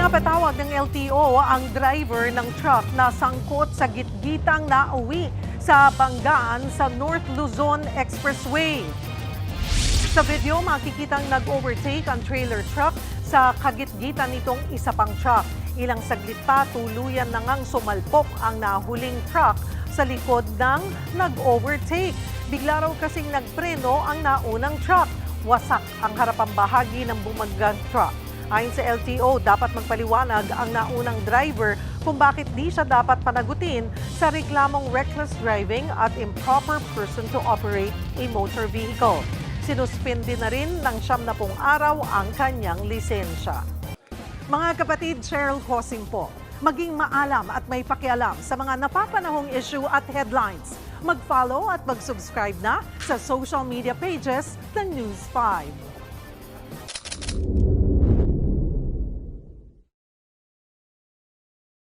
Pinapatawag ng LTO ang driver ng truck na sangkot sa gitgitang nauwi sa banggaan sa North Luzon Expressway. Sa video, makikitang nag-overtake ang trailer truck sa kagitgitan nitong isa pang truck. Ilang saglit pa, tuluyan na ngang sumalpok ang nahuling truck sa likod ng nag-overtake. Bigla raw kasing nagpreno ang naunang truck. Wasak ang harapang bahagi ng bumanggang truck. Ayon sa LTO, dapat magpaliwanag ang naunang driver kung bakit di siya dapat panagutin sa reklamong reckless driving at improper person to operate a motor vehicle. Sinuspindi na rin ng 70 araw ang kanyang lisensya. Mga kapatid, Cheryl Cosim po, maging maalam at may pakialam sa mga napapanahong issue at headlines. Mag-follow at mag-subscribe na sa social media pages ng News 5.